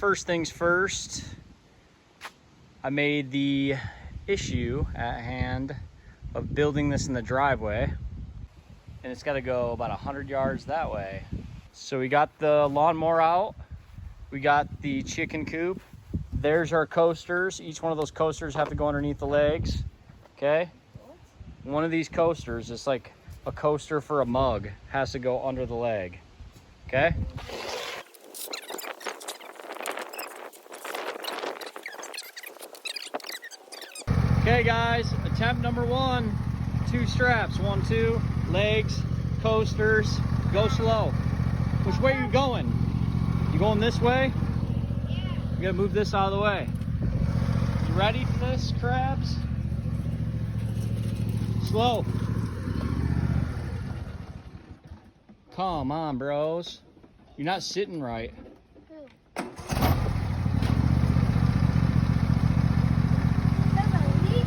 first things first, I made the issue at hand of building this in the driveway, and it's got to go about 100 yards that way. So we got the lawnmower out, we got the chicken coop. There's our coasters. Each one of those coasters have to go underneath the legs. Okay, one of these coasters is like a coaster for a mug, has to go under the leg. Okay. Okay guys, attempt number 1, 2 straps, 1, 2, legs, coasters, go slow. Which way are you going? You going this way? Yeah. You gotta move this out of the way. You ready for this, crabs? Slow. Come on, bros. You're not sitting right.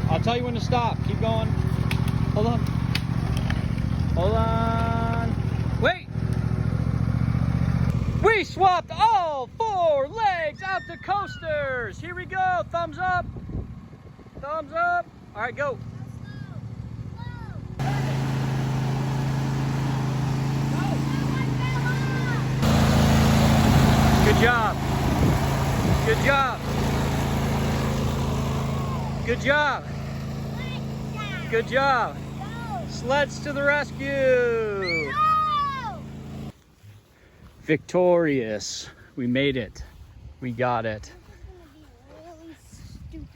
I'll tell you when to stop. Keep going. Hold on. Hold on. Wait. We swapped all 4 legs out to coasters. Here we go. Thumbs up. Thumbs up. All right, go. Good job. Good job. Good job. Good job. Sleds to the rescue. Victorious. We made it. We got it. This is gonna be really stupid.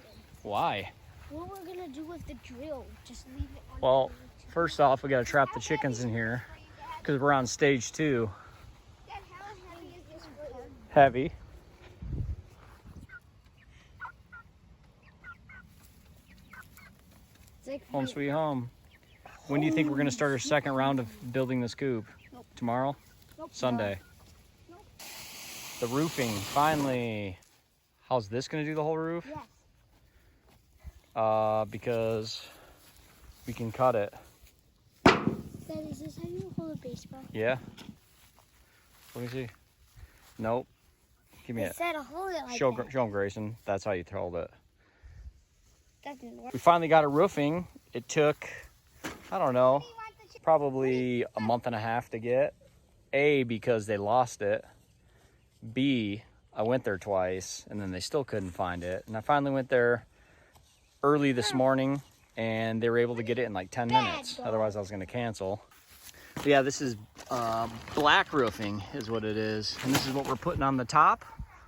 Why? What we're gonna do with the drill? Just leave it on. Well, first off, we gotta trap the chickens in here because we're on stage 2. Dad, how heavy is this wood? Heavy. It's like Home sweet home. When do you think we're gonna start our second round of building this coop? Nope. Tomorrow? Nope. Sunday. Nope. The roofing, finally. How's this gonna do the whole roof? Yes. Because we can cut it. Dad, is this how you hold a baseball? Yeah. Let me see. Nope. Give me it. Said to hold it like Show that. him, Grayson. That's how you hold it. That didn't work. We finally got a roofing. It took, I don't know, probably a month and a half to get. A, because they lost it. B, I went there twice and then they still couldn't find it. And I finally went there early this morning and they were able to get it in like 10 minutes. Otherwise I was gonna cancel. But yeah, this is black roofing is what it is. And this is what we're putting on the top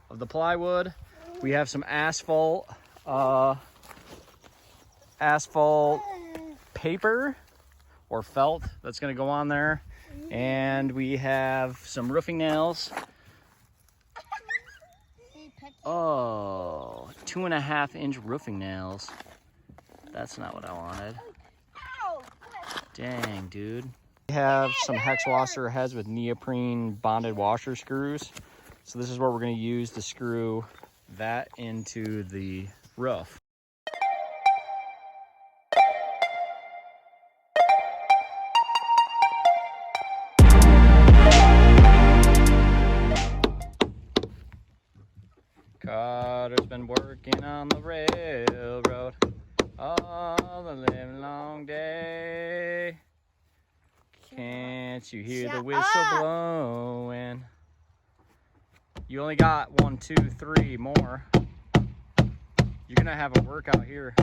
of the plywood. We have some asphalt paper or felt that's going to go on there, and we have some roofing nails. Oh, 2.5-inch roofing nails. That's not what I wanted. Dang, dude. We have some hex washer heads with neoprene bonded washer screws. So this is what we're going to use to screw that into the roof. Carter's been working on the railroad all the live long day. Can't you hear the whistle blowing? You only got 1, 2, 3 more. You're gonna have a workout here.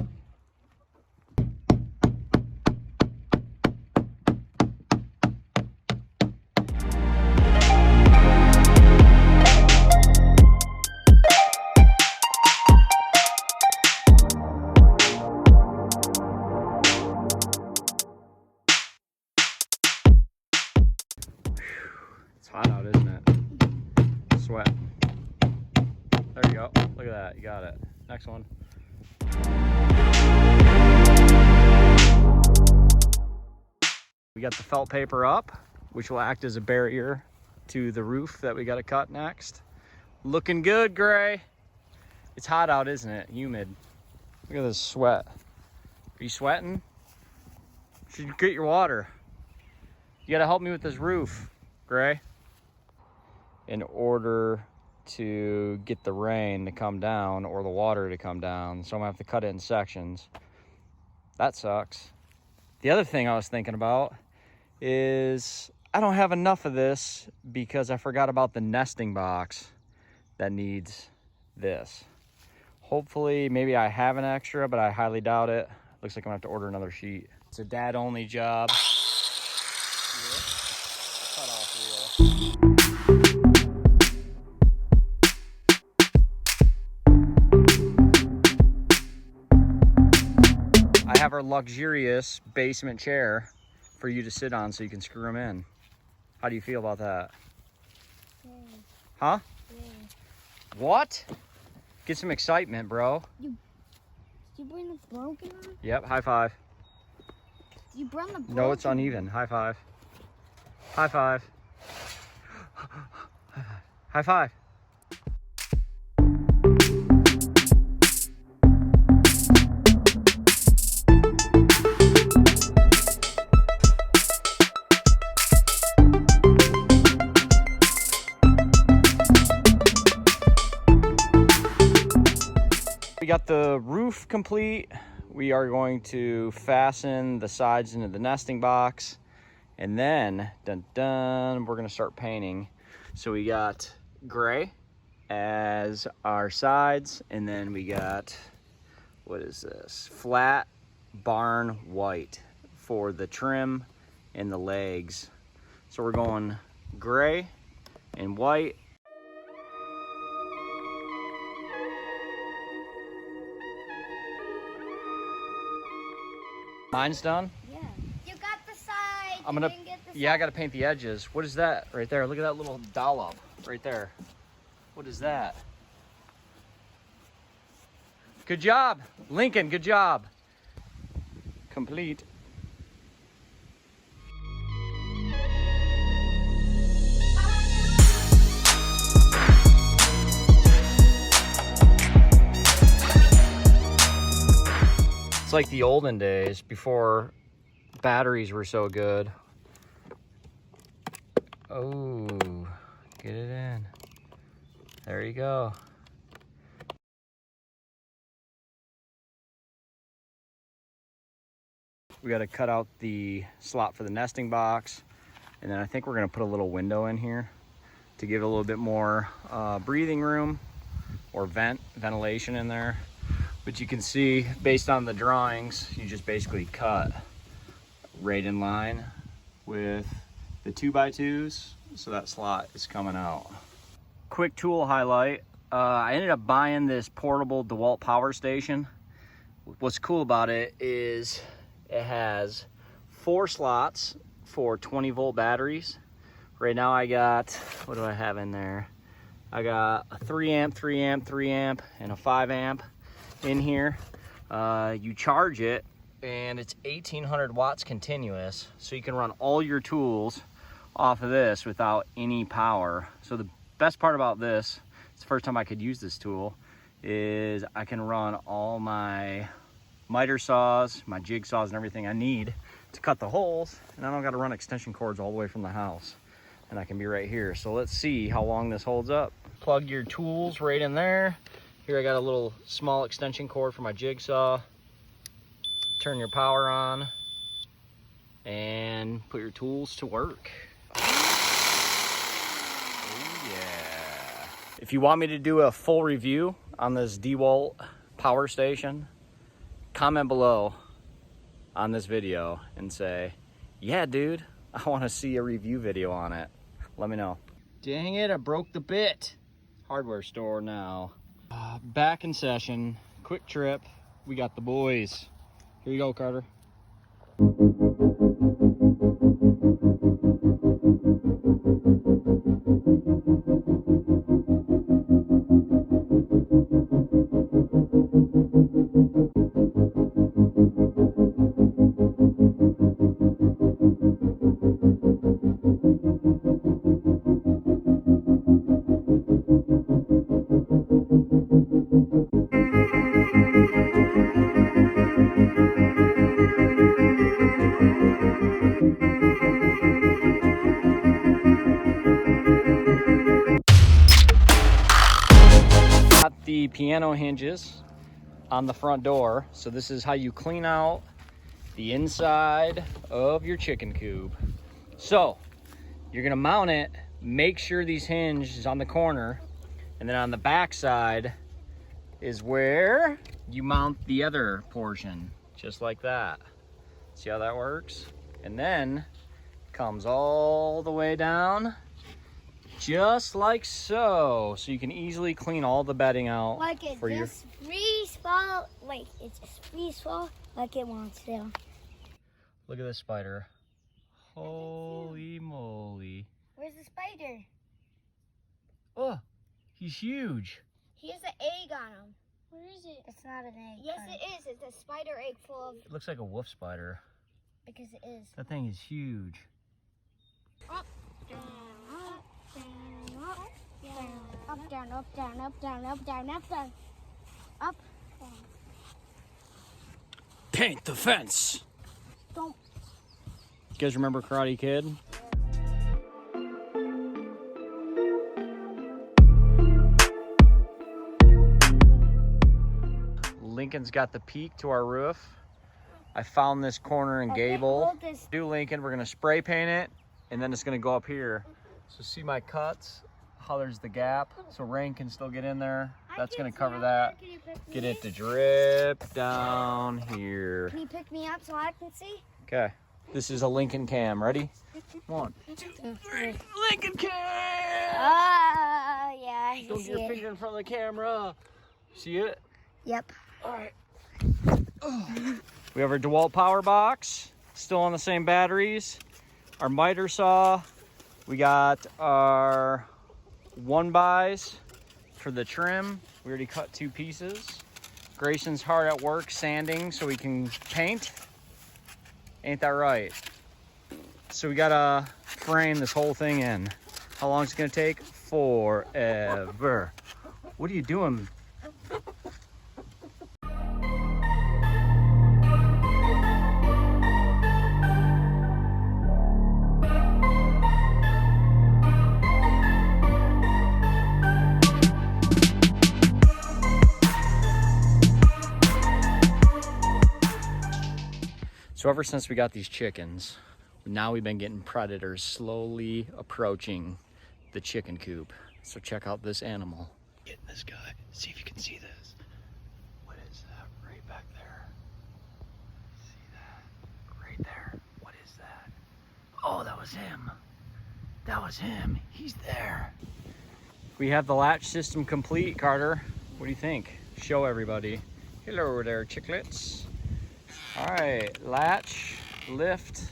It's hot out, isn't it? Sweat. There you go. Look at that. You got it. Next one. We got the felt paper up, which will act as a barrier to the roof that we got to cut next. Looking good, Gray. It's hot out, isn't it? Humid. Look at this sweat. Are you sweating? You should get your water. You got to help me with this roof, Gray. In order to get the rain to come down or the water to come down. So I'm gonna have to cut it in sections. That sucks. The other thing I was thinking about is I don't have enough of this because I forgot about the nesting box that needs this. Hopefully, maybe I have an extra, but I highly doubt it. Looks like I'm gonna have to order another sheet. It's a dad-only job. Cut-off reel. I have our luxurious basement chair for you to sit on so you can screw them in. How do you feel about that? Yay. Huh? Yay. What? Get some excitement, bro. You bring the broken on? Yep, high five. You brought the broken. No, it's uneven. High five. High five. High five. We got the roof complete. We are going to fasten the sides into the nesting box, and then dun dun, we're gonna start painting. So we got gray as our sides, and then we got, what is this? Flat barn white for the trim and the legs. So we're going gray and white. Mine's done. Yeah. You got the side. I'm gonna, yeah, I gotta paint the edges. What is that right there? Look at that little dollop right there. What is that? Good job, Lincoln, good job. Complete. It's like the olden days before batteries were so good. Oh, get it in. There you go. We got to cut out the slot for the nesting box. And then I think we're going to put a little window in here to give it a little bit more breathing room or ventilation in there. But you can see, based on the drawings, you just basically cut right in line with the 2x2s, so that slot is coming out. Quick tool highlight. I ended up buying this portable DeWalt power station. What's cool about it is it has 4 slots for 20-volt batteries. Right now I got, what do I have in there? I got a 3 amp, 3 amp, 3 amp, and a 5 amp. In here. You charge it and it's 1800 watts continuous, so you can run all your tools off of this without any power. So the best part about this, it's the first time I could use this tool, is I can run all my miter saws, my jigsaws, and everything I need to cut the holes, and I don't got to run extension cords all the way from the house, and I can be right here. So let's see how long this holds up. Plug your tools right in there. Here I got a little small extension cord for my jigsaw. Turn your power on and put your tools to work. Oh yeah. If you want me to do a full review on this DeWalt power station, comment below on this video and say, yeah dude, I want to see a review video on it. Let me know. Dang it, I broke the bit. Hardware store now. Back in session, quick trip. We got the boys. Here you go, Carter. the piano hinges on the front door. So this is how you clean out the inside of your chicken coop. So you're gonna mount it, make sure these hinges on the corner, and then on the back side is where you mount the other portion, just like that. See how that works? And then comes all the way down, just like so. So you can easily clean all the bedding out. Like it just freeze fall, like it just freeze fall like it wants to. Look at this spider. Holy moly. Where's the spider? Oh, he's huge. He has an egg on him. Where is it? It's not an egg. Yes, it is. It's a spider egg full of... It looks like a wolf spider. Because it is. That thing is huge. Up, down, up, down, up, down, up, down, up, down, up, down, up, down, up, down, up, down. Paint the fence. Don't. You guys remember Karate Kid? Lincoln's got the peak to our roof. I found this corner and gable. Do Lincoln, we're gonna spray paint it, and then it's gonna go up here. So see my cuts, how there's the gap, so rain can still get in there. That's gonna cover that. Get it to drip down here. Can you pick me up so I can see? Okay, this is a Lincoln cam. Ready? 1, 2, 3. Lincoln cam! Yeah, I Don't get your finger in front of the camera. See it? Yep. All right. We have our DeWalt power box, still on the same batteries. Our miter saw. We got our 1x for the trim. We already cut 2 pieces. Grayson's hard at work sanding so we can paint. Ain't that right? So we gotta frame this whole thing in. How long is it gonna take? Forever. What are you doing? So ever since we got these chickens, now we've been getting predators slowly approaching the chicken coop. So check out this animal. Get this guy. See if you can see this. What is that right back there? See that? Right there. What is that? Oh, that was him. That was him. He's there. We have the latch system complete, Carter. What do you think? Show everybody. Hello there, chicklets. All right, latch, lift.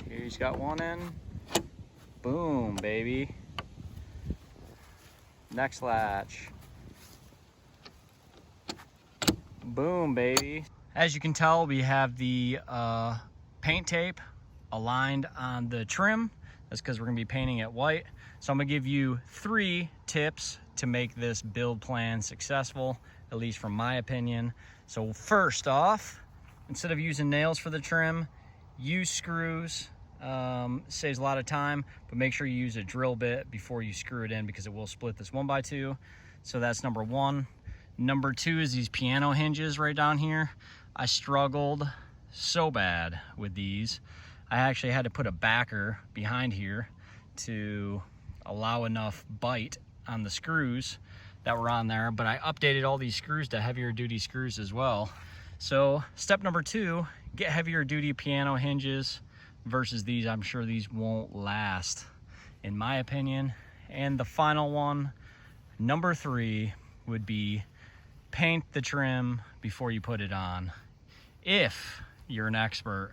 He's got one in. Boom, baby. Next latch. Boom, baby. As you can tell, we have the paint tape aligned on the trim. That's because we're gonna be painting it white. So I'm gonna give you 3 tips to make this build plan successful, at least from my opinion. So first off, instead of using nails for the trim, use screws. Saves a lot of time, but make sure you use a drill bit before you screw it in because it will split this 1x2. So that's number 1. Number 2 is these piano hinges right down here. I struggled so bad with these. I actually had to put a backer behind here to allow enough bite on the screws that were on there, but I updated all these screws to heavier duty screws as well. So step number 2, get heavier duty piano hinges versus these. I'm sure these won't last, in my opinion. And the final one, number 3, would be paint the trim before you put it on. If you're an expert.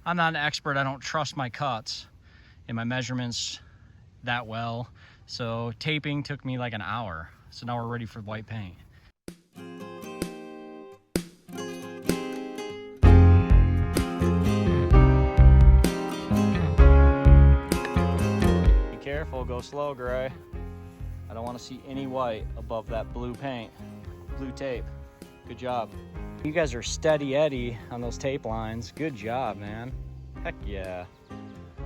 I'm not an expert. I don't trust my cuts and my measurements that well. So taping took me like an hour. So now we're ready for white paint. Be careful, go slow, Gray. I don't want to see any white above that blue paint, blue tape. Good job. You guys are steady Eddie on those tape lines. Good job, man. Heck yeah.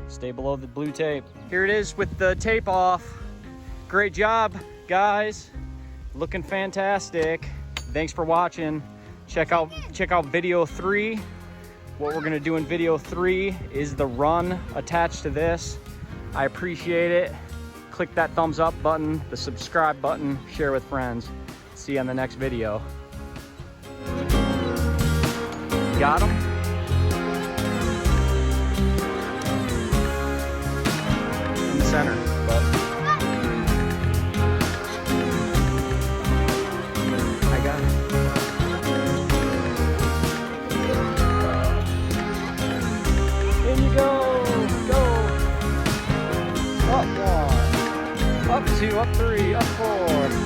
Stay below the blue tape. Here it is with the tape off. Great job, guys. looking fantastic. Thanks for watching. Check out video 3. What we're gonna do in video 3 is the run attached to this. I appreciate it. Click that thumbs up button, the subscribe button, share with friends. See you on the next video. Got him? In the center, but I got it. In you go, go. Up 1, up 2, up 3, up 4.